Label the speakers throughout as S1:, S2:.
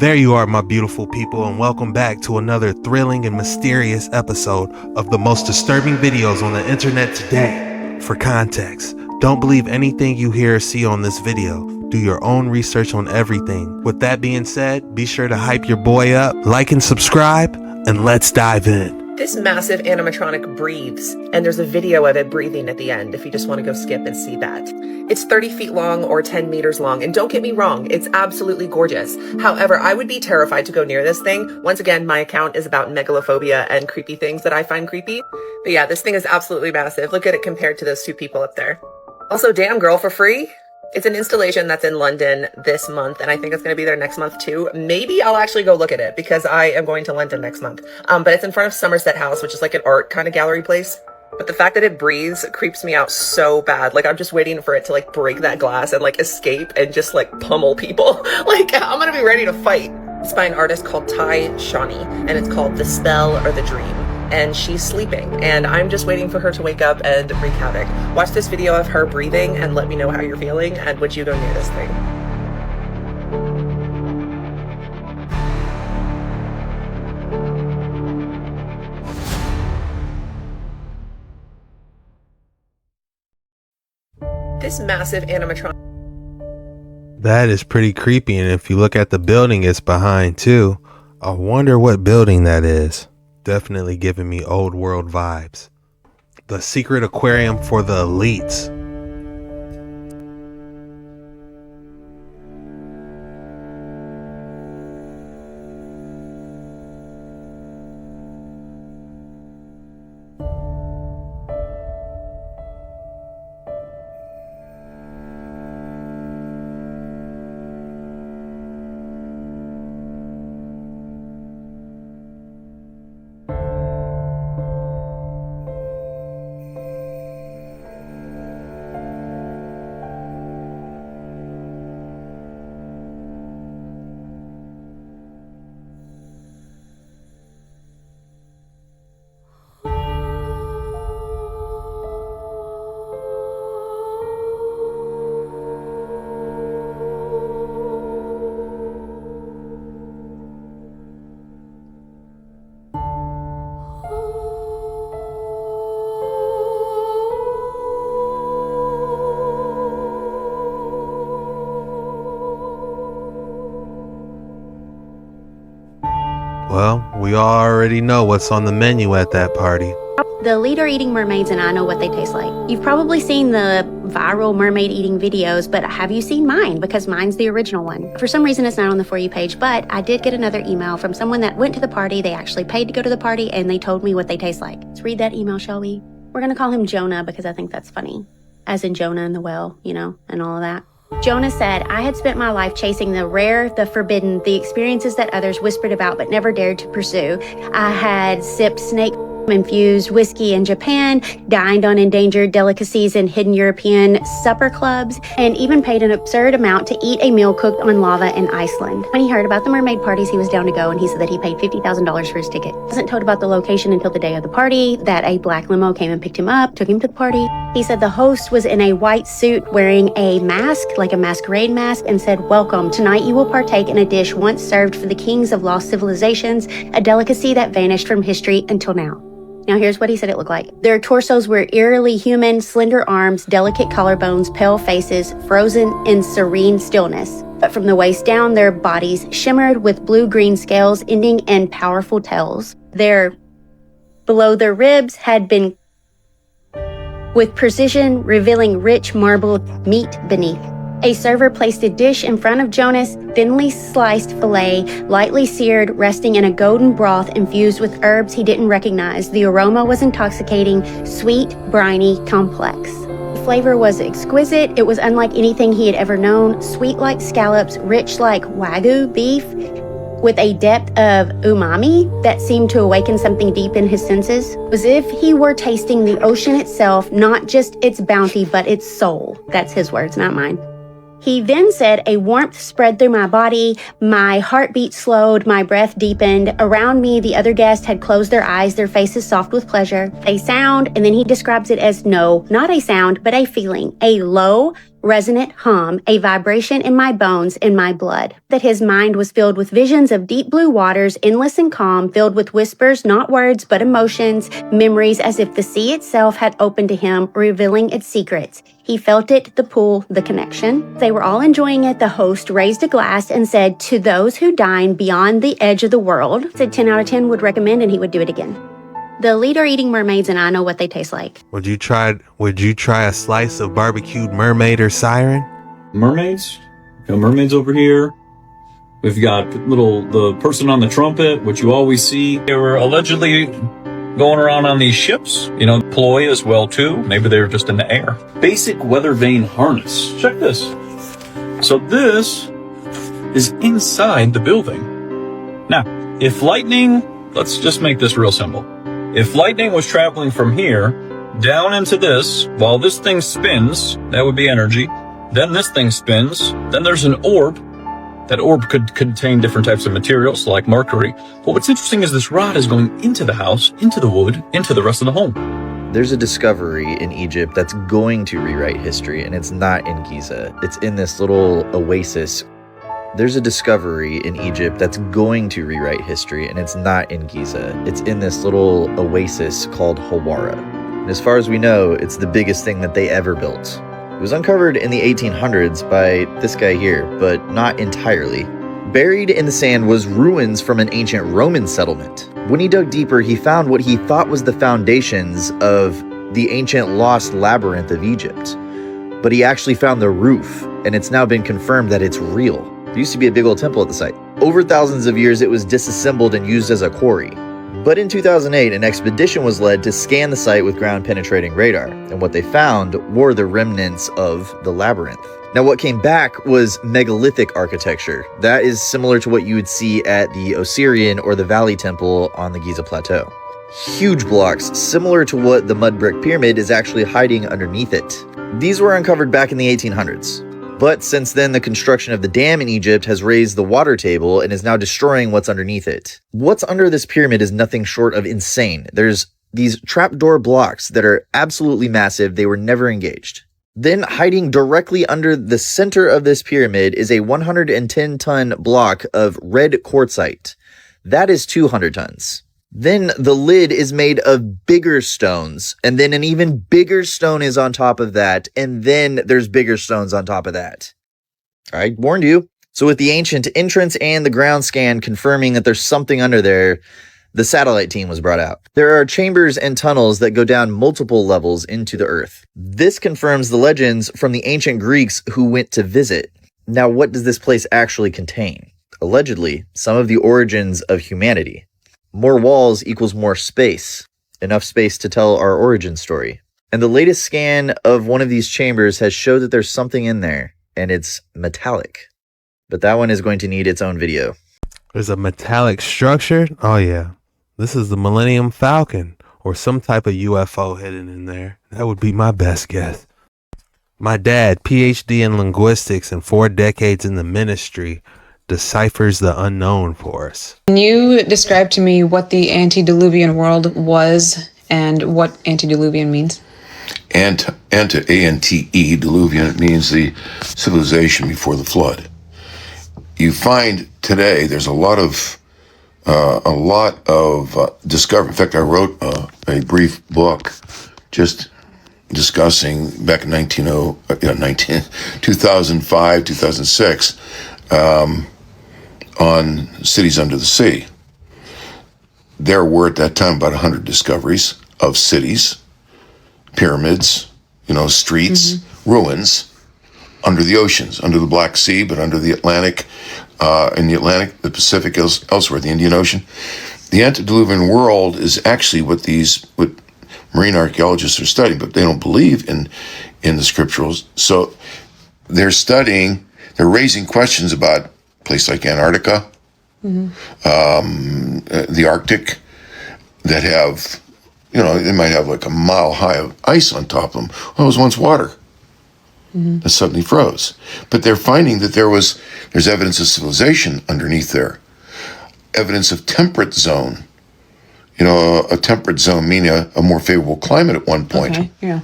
S1: There you are, my beautiful people, and welcome back to another thrilling and mysterious episode of the most disturbing videos on the internet today. For context, don't believe anything you hear or see on this video. Do your own research on everything. With that being said, be sure to hype your boy up, like and subscribe, and let's dive in.
S2: This massive animatronic breathes, and there's a video of it breathing at the end if you just want to go skip and see that. It's 30 feet long or 10 meters long, and don't get me wrong, it's absolutely gorgeous. However, I would be terrified to go near this thing. Once again, my account is about megalophobia and creepy things that I find creepy. But yeah, this thing is absolutely massive. Look at it compared to those two people up there. Also, damn girl, for free? It's an installation that's in London this month, and I think it's going to be there next month too. Maybe I'll actually go look at it because I am going to London next month. But it's in front of Somerset House, which is like an art kind of gallery place. But the fact that it breathes creeps me out so bad. Like, I'm just waiting for it to like break that glass and like escape and just like pummel people. Like, I'm going to be ready to fight. It's by an artist called Ty Shawnee, and it's called The Spell or The Dream. And she's sleeping, and I'm just waiting for her to wake up and wreak havoc. Watch this video of her breathing and let me know how you're feeling, and would you go near this thing? This massive animatronic.
S1: That is pretty creepy, and if you look at the building it's behind too, I wonder what building that is. Definitely giving me old world vibes. The secret aquarium for the elites. Well, we already know what's on the menu at that party.
S3: The elite are eating mermaids, and I know what they taste like. You've probably seen the viral mermaid eating videos, but have you seen mine? Because mine's the original one. For some reason, it's not on the For You page, but I did get another email from someone that went to the party. They actually paid to go to the party, and they told me what they taste like. Let's read that email, shall we? We're going to call him Jonah because I think that's funny. As in Jonah and the whale, you know, and all of that. Jonah said, I had spent my life chasing the rare, the forbidden, the experiences that others whispered about but never dared to pursue. I had sipped snake-infused whiskey in Japan, dined on endangered delicacies in hidden European supper clubs, and even paid an absurd amount to eat a meal cooked on lava in Iceland. When he heard about the mermaid parties, he was down to go, and he said that he paid $50,000 for his ticket. He wasn't told about the location until the day of the party, that a black limo came and picked him up, took him to the party. He said the host was in a white suit wearing a mask, like a masquerade mask, and said, welcome, tonight you will partake in a dish once served for the kings of lost civilizations, a delicacy that vanished from history until now. Now here's what he said it looked like. Their torsos were eerily human, slender arms, delicate collarbones, pale faces, frozen in serene stillness. But from the waist down, their bodies shimmered with blue-green scales ending in powerful tails. Below their ribs had been with precision, revealing rich marbled meat beneath. A server placed a dish in front of Jonas, thinly sliced filet, lightly seared, resting in a golden broth infused with herbs he didn't recognize. The aroma was intoxicating, sweet, briny, complex. The flavor was exquisite. It was unlike anything he had ever known, sweet like scallops, rich like Wagyu beef, with a depth of umami that seemed to awaken something deep in his senses. It was as if he were tasting the ocean itself, not just its bounty, but its soul. That's his words, not mine. He then said, a warmth spread through my body, my heartbeat slowed, my breath deepened. Around me, the other guests had closed their eyes, their faces soft with pleasure. A sound, and then he describes it as no, not a sound, but a feeling, a low, resonant hum, a vibration in my bones, in my blood. That his mind was filled with visions of deep blue waters, endless and calm, filled with whispers, not words, but emotions, memories, as if the sea itself had opened to him, revealing its secrets. He felt it, the pull, the connection. They were all enjoying it. The host raised a glass and said, "To those who dine beyond the edge of the world," said 10 out of 10 would recommend, and he would do it again. The lead are eating mermaids, and I know what they taste like.
S1: Would you try a slice of barbecued mermaid or siren?
S4: Mermaids? Mermaids over here. We've got the person on the trumpet, which you always see. They were allegedly going around on these ships, ploy as well too. Maybe they were just in the air. Basic weather vane harness. Check this. So this is inside the building. Now, if lightning, let's just make this real simple. If lightning was traveling from here down into this, while this thing spins, that would be energy. Then this thing spins. Then there's an orb. That orb could contain different types of materials like mercury. But what's interesting is this rod is going into the house, into the wood, into the rest of the home.
S5: There's a discovery in Egypt that's going to rewrite history, and it's not in Giza. It's in this little oasis. There's a discovery in Egypt that's going to rewrite history, and it's not in Giza. It's in this little oasis called Hawara. And as far as we know, it's the biggest thing that they ever built. It was uncovered in the 1800s by this guy here, but not entirely. Buried in the sand was ruins from an ancient Roman settlement. When he dug deeper, he found what he thought was the foundations of the ancient lost labyrinth of Egypt. But he actually found the roof, and it's now been confirmed that it's real. There used to be a big old temple at the site. Over thousands of years, it was disassembled and used as a quarry. But in 2008, an expedition was led to scan the site with ground-penetrating radar, and what they found were the remnants of the labyrinth. Now, what came back was megalithic architecture. That is similar to what you would see at the Osirian or the Valley Temple on the Giza Plateau. Huge blocks, similar to what the mud brick pyramid is actually hiding underneath it. These were uncovered back in the 1800s. But since then, the construction of the dam in Egypt has raised the water table and is now destroying what's underneath it. What's under this pyramid is nothing short of insane. There's these trapdoor blocks that are absolutely massive. They were never engaged. Then hiding directly under the center of this pyramid is a 110-ton block of red quartzite. That is 200 tons. Then the lid is made of bigger stones, and then an even bigger stone is on top of that, and then there's bigger stones on top of that. I warned you. So with the ancient entrance and the ground scan confirming that there's something under there, the satellite team was brought out. There are chambers and tunnels that go down multiple levels into the earth. This confirms the legends from the ancient Greeks who went to visit. Now, what does this place actually contain? Allegedly, some of the origins of humanity. More walls equals more space. Enough space to tell our origin story. And the latest scan of one of these chambers has showed that there's something in there, and it's metallic. But that one is going to need its own video.
S1: There's a metallic structure? Oh yeah. This is the Millennium Falcon, or some type of UFO hidden in there. That would be my best guess. My dad, PhD in linguistics and 4 decades in the ministry, deciphers the unknown for us.
S6: Can you describe to me what the antediluvian world was and what antediluvian means?
S7: A-N-T-E, diluvian, means the civilization before the flood. You find today there's a lot of discovery. In fact, I wrote a brief book just discussing back in 2005, 2006, on cities under the sea. There were at that time about 100 discoveries of cities, pyramids, streets, ruins under the oceans, under the Black Sea, but under the Atlantic, in the Atlantic, the Pacific, elsewhere, the Indian Ocean. The antediluvian world is actually what marine archaeologists are studying, but they don't believe in the scripturals. So they're raising questions about a place like Antarctica, the Arctic, that have, they might have like a mile high of ice on top of them. Well, it was once water. That suddenly froze. But they're finding that there's evidence of civilization underneath there. Evidence of temperate zone. A temperate zone meaning a more favorable climate at one point.
S6: Okay, yeah.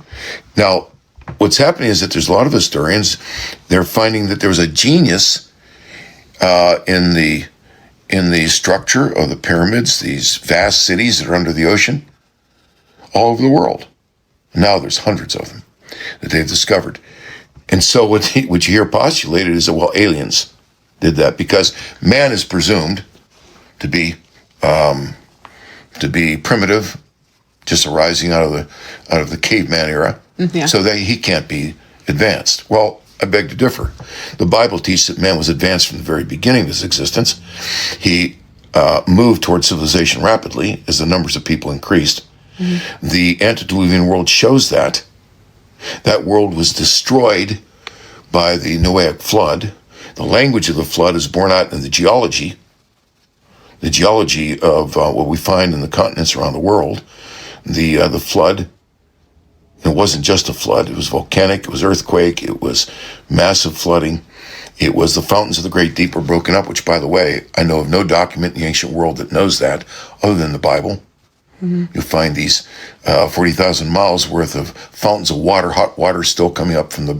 S7: Now, what's happening is that there's a lot of historians, they're finding that there was a genius in the structure of the pyramids, these vast cities that are under the ocean, all over the world. Now there's hundreds of them that they've discovered. And so what you hear postulated is that, well, aliens did that because man is presumed to be primitive, just arising out of the caveman era, so that he can't be advanced. Well, I beg to differ. The Bible teaches that man was advanced from the very beginning of his existence. He moved towards civilization rapidly as the numbers of people increased. The Antediluvian world shows that. That world was destroyed by the Noahic flood. The language of the flood is borne out in the geology of what we find in the continents around the world. The flood, it wasn't just a flood, it was volcanic, it was earthquake, it was massive flooding. It was the fountains of the great deep were broken up, which, by the way, I know of no document in the ancient world that knows that other than the Bible. You'll find these 40,000 miles worth of fountains of water, hot water still coming up from the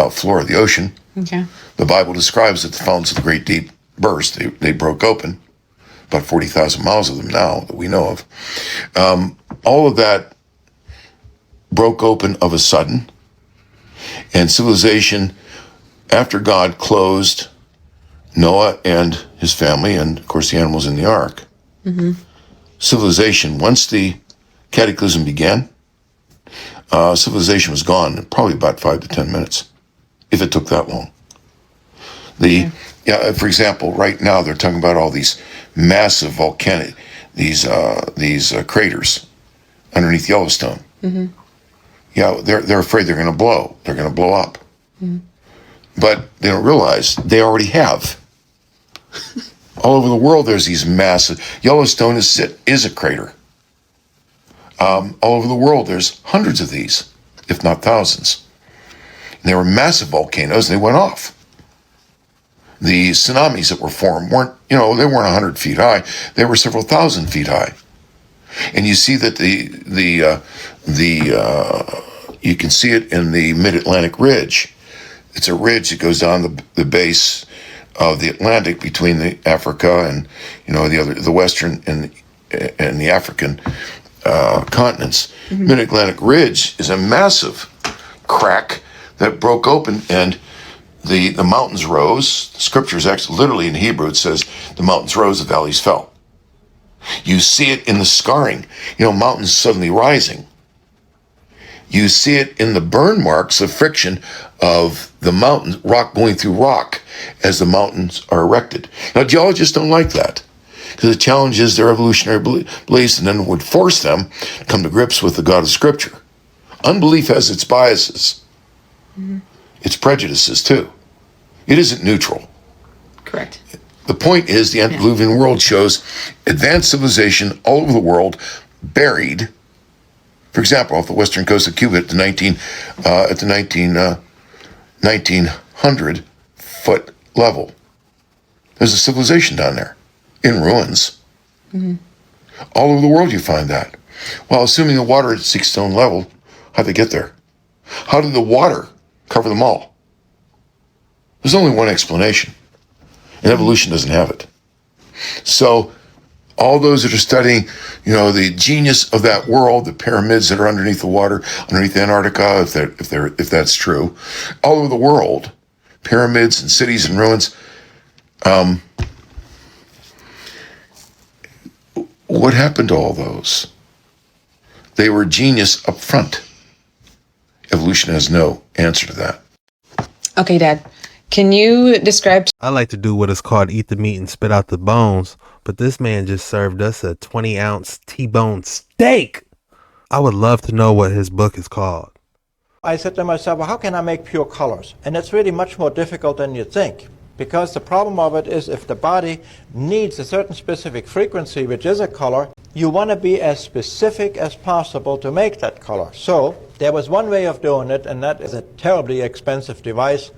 S7: floor of the ocean.
S6: Okay.
S7: The Bible describes that the fountains of the great deep burst. They broke open. About 40,000 miles of them now that we know of. All of that broke open of a sudden. And civilization, after God closed Noah and his family, and of course the animals in the ark, civilization, once the cataclysm began, civilization was gone in probably about 5 to 10 minutes, if it took that long. For example, right now they're talking about all these massive volcanic, these craters underneath Yellowstone. Yeah, they're afraid they're going to blow. They're going to blow up. But they don't realize they already have. All over the world, there's these massive. Yellowstone is a crater. All over the world, there's hundreds of these, if not thousands. And they were massive volcanoes, and they went off. The tsunamis that were formed weren't 100 feet high. They were several thousand feet high. And you see that you can see it in the Mid-Atlantic Ridge. It's a ridge that goes down the base of the Atlantic between the Africa and the Western and the African continents. Mid-Atlantic Ridge is a massive crack that broke open, and the mountains rose. The scriptures actually, literally in Hebrew, it says the mountains rose, the valleys fell. You see it in the scarring, mountains suddenly rising. You see it in the burn marks of friction of the mountains, rock going through rock as the mountains are erected. Now, geologists don't like that because it challenges their evolutionary beliefs and then would force them to come to grips with the God of Scripture. Unbelief has its biases, its prejudices too. It isn't neutral.
S6: Correct.
S7: The point is the Antediluvian world shows advanced civilization all over the world buried. For example, off the western coast of Cuba at the 1900 foot level, there's a civilization down there in ruins. All over the world you find that. Well, assuming the water at 6 stone level, how'd they get there? How did the water cover them all? There's only one explanation, and evolution doesn't have it. So all those that are studying, the genius of that world, the pyramids that are underneath the water, underneath Antarctica, if that's true, all over the world, pyramids and cities and ruins. What happened to all those? They were genius up front. Evolution has no answer to that.
S6: Okay, Dad. Can you describe...
S1: I like to do what is called eat the meat and spit out the bones, but this man just served us a 20-ounce T-bone steak. I would love to know what his book is called.
S8: I said to myself, well, how can I make pure colors? And it's really much more difficult than you think, because the problem of it is if the body needs a certain specific frequency, which is a color, you want to be as specific as possible to make that color. So there was one way of doing it, and that is a terribly expensive device.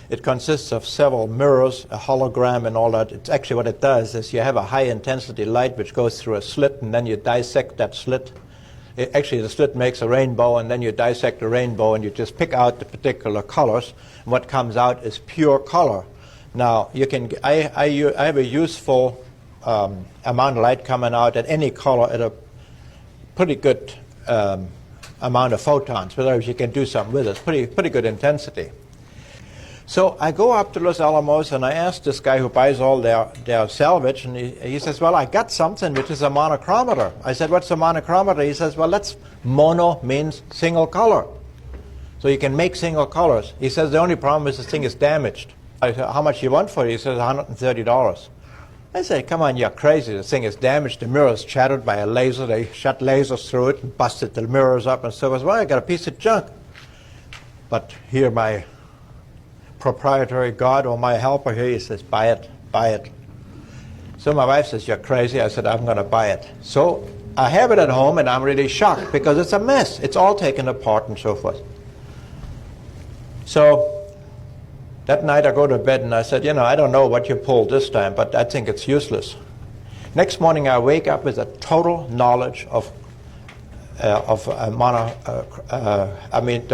S8: It consists of several mirrors, a hologram and all that. It's actually what it does is you have a high intensity light which goes through a slit, and then you dissect that slit Actually, the slit makes a rainbow, and then you dissect the rainbow, and you just pick out the particular colors. And what comes out is pure color. Now, I have a useful amount of light coming out at any color at a pretty good amount of photons. In other words, you can do something with it. It's pretty good intensity. So I go up to Los Alamos and I ask this guy who buys all their salvage, and he says, well, I got something which is a monochromator. I said, what's a monochromator? He says, well, that's mono means single color. So you can make single colors. He says, the only problem is this thing is damaged. I said, how much do you want for it? He says, $130. I say, come on, you're crazy. The thing is damaged. The mirror is shattered by a laser. They shot lasers through it and busted the mirrors up and so on. Well, I got a piece of junk. But here my proprietary God or my helper here, he says, buy it, buy it. So my wife says, you're crazy. I said, I'm going to buy it. So I have it at home, and I'm really shocked because it's a mess. It's all taken apart and so forth. So that night I go to bed and I said, I don't know what you pulled this time, but I think it's useless. Next morning I wake up with a total knowledge of the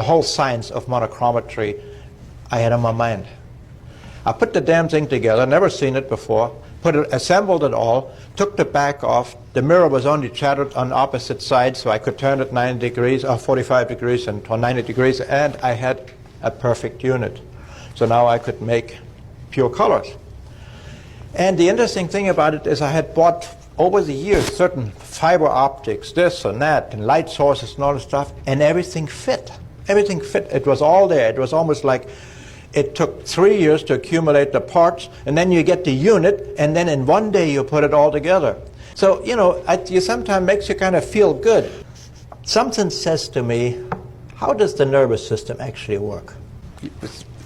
S8: whole science of monochromatry I had on my mind. I put the damn thing together, never seen it before, assembled it all, took the back off. The mirror was only shattered on opposite sides, so I could turn it 90 degrees, or 45 degrees, or 90 degrees, and I had a perfect unit. So now I could make pure colors. And the interesting thing about it is I had bought over the years certain fiber optics, this and that, and light sources and all this stuff, and everything fit. Everything fit. It was all there. It was almost like it took 3 years to accumulate the parts, and then you get the unit, and then in one day you put it all together. So, it sometimes makes you kind of feel good. Something says to me, how does the nervous system actually work?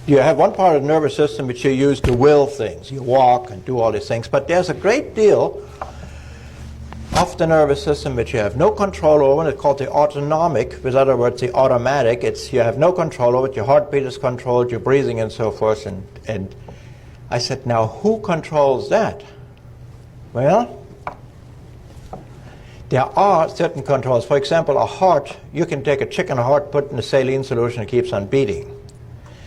S8: You have one part of the nervous system which you use to will things. You walk and do all these things, but there's a great deal of the nervous system which you have no control over. It's called the autonomic, in other words, the automatic. You have no control over it. Your heartbeat is controlled, your breathing and so forth. And I said, now who controls that? Well, there are certain controls. For example, a heart, you can take a chicken heart, put it in a saline solution, it keeps on beating.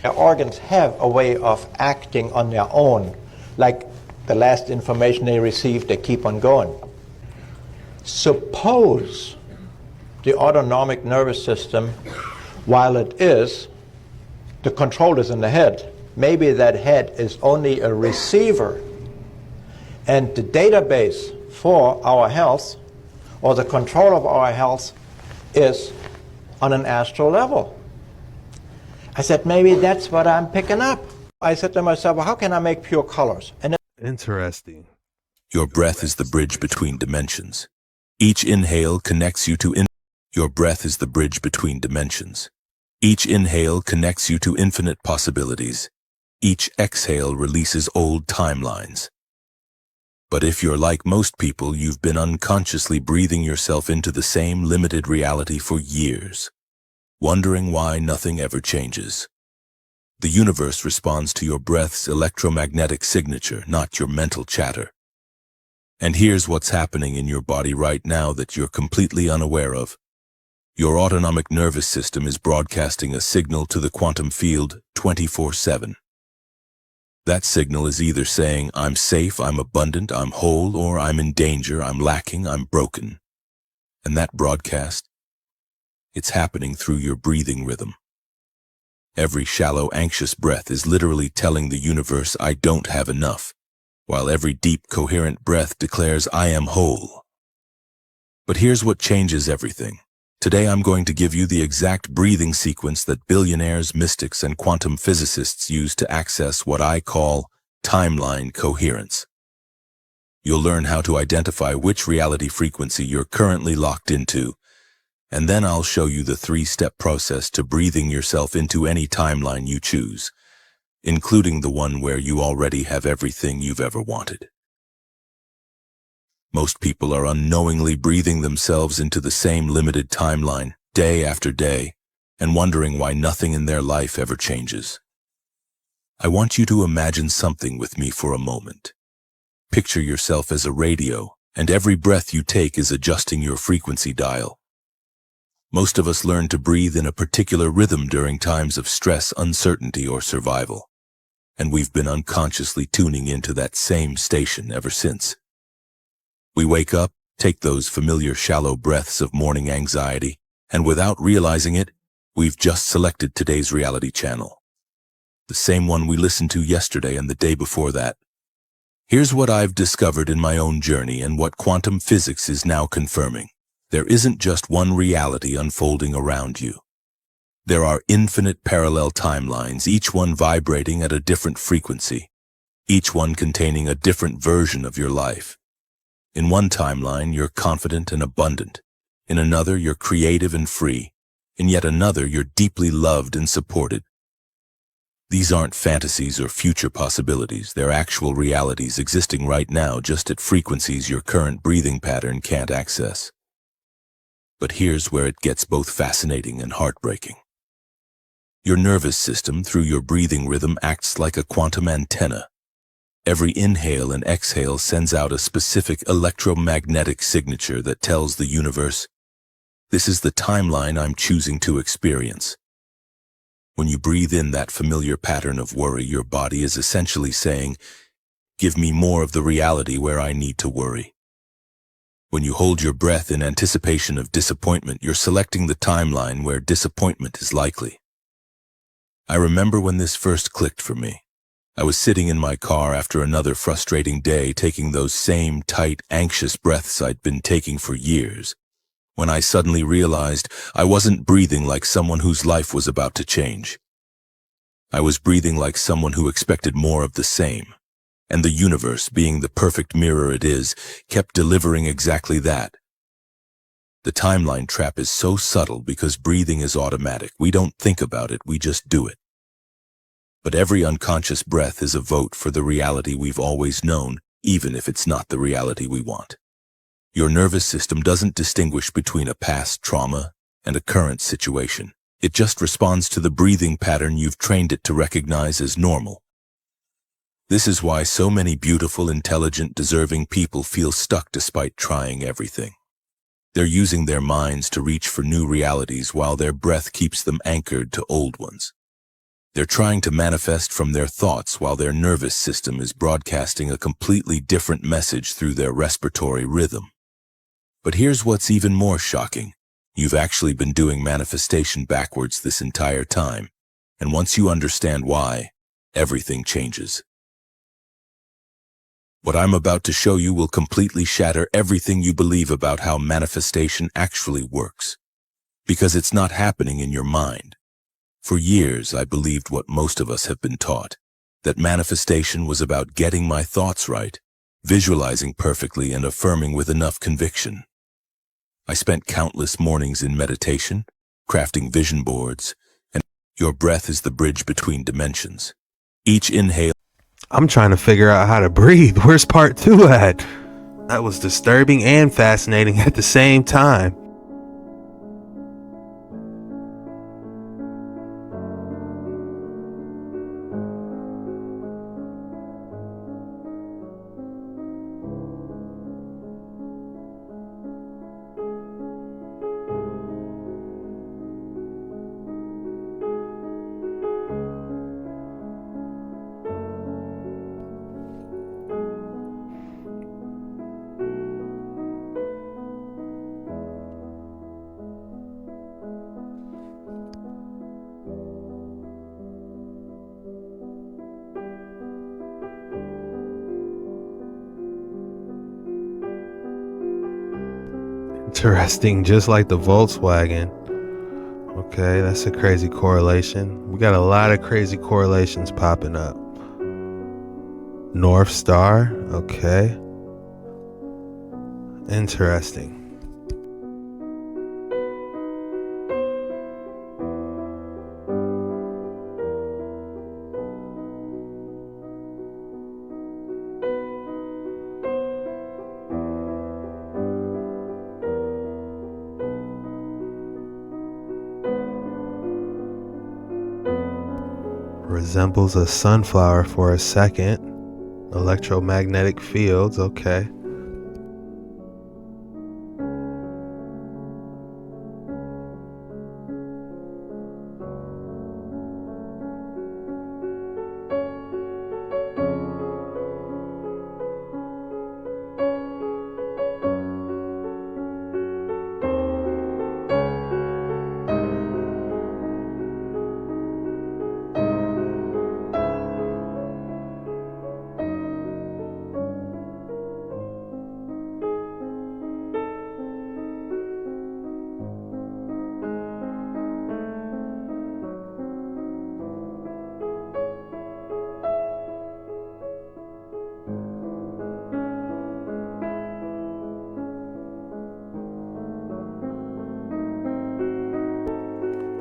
S8: Their organs have a way of acting on their own. Like the last information they receive, they keep on going. Suppose the autonomic nervous system, while it is, the control is in the head. Maybe that head is only a receiver, and the database for our health, or the control of our health, is on an astral level. I said, maybe that's what I'm picking up. I said to myself, well, how can I make pure colors? And
S1: Interesting.
S9: Your breath is the bridge between dimensions. Each inhale connects you to Your breath is the bridge between dimensions. Each inhale connects you to infinite possibilities. Each exhale releases old timelines. But if you're like most people, you've been unconsciously breathing yourself into the same limited reality for years, wondering why nothing ever changes. The universe responds to your breath's electromagnetic signature, not your mental chatter. And here's what's happening in your body right now that you're completely unaware of. Your autonomic nervous system is broadcasting a signal to the quantum field 24/7. That signal is either saying, I'm safe, I'm abundant, I'm whole, or I'm in danger, I'm lacking, I'm broken. And that broadcast, it's happening through your breathing rhythm. Every shallow, anxious breath is literally telling the universe, I don't have enough, while every deep, coherent breath declares, I am whole. But here's what changes everything. Today I'm going to give you the exact breathing sequence that billionaires, mystics, and quantum physicists use to access what I call timeline coherence. You'll learn how to identify which reality frequency you're currently locked into, and then I'll show you the 3-step process to breathing yourself into any timeline you choose, including the one where you already have everything you've ever wanted. Most people are unknowingly breathing themselves into the same limited timeline, day after day, and wondering why nothing in their life ever changes. I want you to imagine something with me for a moment. Picture yourself as a radio, and every breath you take is adjusting your frequency dial. Most of us learn to breathe in a particular rhythm during times of stress, uncertainty, or survival. And we've been unconsciously tuning into that same station ever since. We wake up, take those familiar shallow breaths of morning anxiety, and without realizing it, we've just selected today's reality channel. The same one we listened to yesterday and the day before that. Here's what I've discovered in my own journey and what quantum physics is now confirming. There isn't just one reality unfolding around you. There are infinite parallel timelines, each one vibrating at a different frequency, each one containing a different version of your life. In one timeline, you're confident and abundant. In another, you're creative and free. In yet another, you're deeply loved and supported. These aren't fantasies or future possibilities. They're actual realities existing right now, just at frequencies your current breathing pattern can't access. But here's where it gets both fascinating and heartbreaking. Your nervous system, through your breathing rhythm, acts like a quantum antenna. Every inhale and exhale sends out a specific electromagnetic signature that tells the universe, "This is the timeline I'm choosing to experience." When you breathe in that familiar pattern of worry, your body is essentially saying, "Give me more of the reality where I need to worry." When you hold your breath in anticipation of disappointment, you're selecting the timeline where disappointment is likely. I remember when this first clicked for me. I was sitting in my car after another frustrating day, taking those same tight, anxious breaths I'd been taking for years, when I suddenly realized I wasn't breathing like someone whose life was about to change. I was breathing like someone who expected more of the same, and the universe, being the perfect mirror it is, kept delivering exactly that. The timeline trap is so subtle because breathing is automatic. We don't think about it, we just do it. But every unconscious breath is a vote for the reality we've always known, even if it's not the reality we want. Your nervous system doesn't distinguish between a past trauma and a current situation. It just responds to the breathing pattern you've trained it to recognize as normal. This is why so many beautiful, intelligent, deserving people feel stuck despite trying everything. They're using their minds to reach for new realities while their breath keeps them anchored to old ones. They're trying to manifest from their thoughts while their nervous system is broadcasting a completely different message through their respiratory rhythm. But here's what's even more shocking. You've actually been doing manifestation backwards this entire time, and once you understand why, everything changes. What I'm about to show you will completely shatter everything you believe about how manifestation actually works, because it's not happening in your mind. For years, I believed what most of us have been taught, that manifestation was about getting my thoughts right, visualizing perfectly, and affirming with enough conviction. I spent countless mornings in meditation, crafting vision boards, and your breath is the bridge between dimensions. Each inhale...
S1: I'm trying to figure out how to breathe. Where's part 2 at? That was disturbing and fascinating at the same time. Interesting, just like the Volkswagen. Okay, that's a crazy correlation. We got a lot of crazy correlations popping up. North Star, okay. Interesting. Resembles a sunflower for a second. Electromagnetic fields, okay.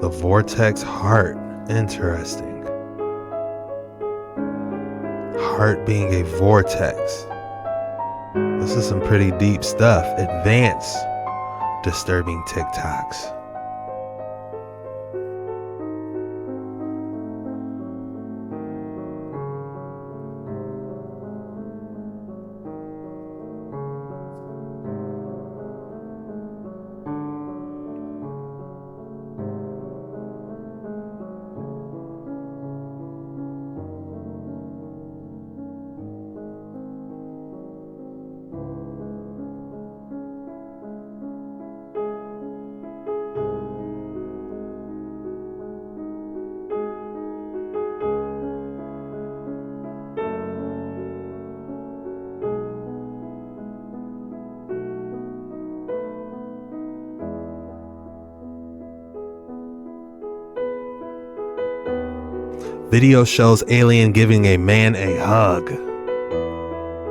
S1: The Vortex heart. Interesting. Heart being a vortex. This is some pretty deep stuff. Advanced disturbing TikToks. Video shows alien giving a man a hug.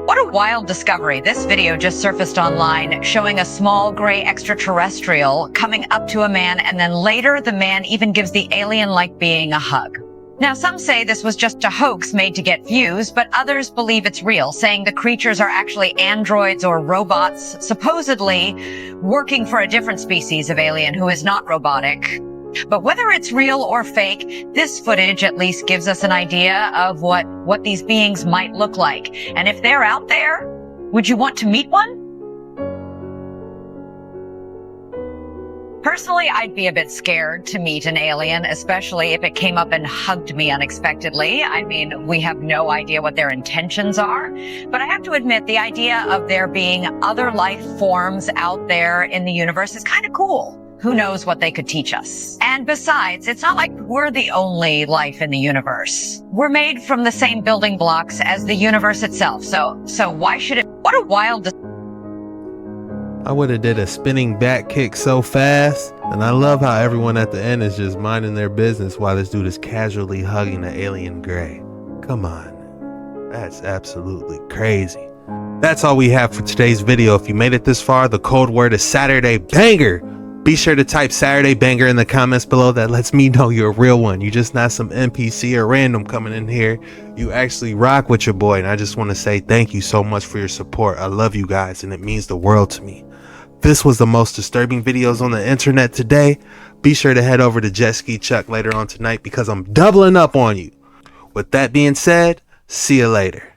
S10: What a wild discovery. This video just surfaced online showing a small gray extraterrestrial coming up to a man, and then later the man even gives the alien-like being a hug. Now, some say this was just a hoax made to get views, but others believe it's real, saying the creatures are actually androids or robots, supposedly working for a different species of alien who is not robotic. But whether it's real or fake, this footage at least gives us an idea of what these beings might look like. And if they're out there, would you want to meet one? Personally, I'd be a bit scared to meet an alien, especially if it came up and hugged me unexpectedly. I mean, we have no idea what their intentions are. But I have to admit, the idea of there being other life forms out there in the universe is kind of cool. Who knows what they could teach us? And besides, it's not like we're the only life in the universe. We're made from the same building blocks as the universe itself. So why should it? What a wild.
S1: I would have did a spinning back kick so fast. And I love how everyone at the end is just minding their business while this dude is casually hugging the alien gray. Come on. That's absolutely crazy. That's all we have for today's video. If you made it this far, the code word is Saturday Banger. Be sure to type Saturday Banger in the comments below. That lets me know you're a real one. You just not some NPC or random coming in here. You actually rock with your boy. And I just want to say thank you so much for your support. I love you guys and it means the world to me. This was the most disturbing videos on the internet today. Be sure to head over to Jet Ski Chuck later on tonight because I'm doubling up on you. With that being said, see you later.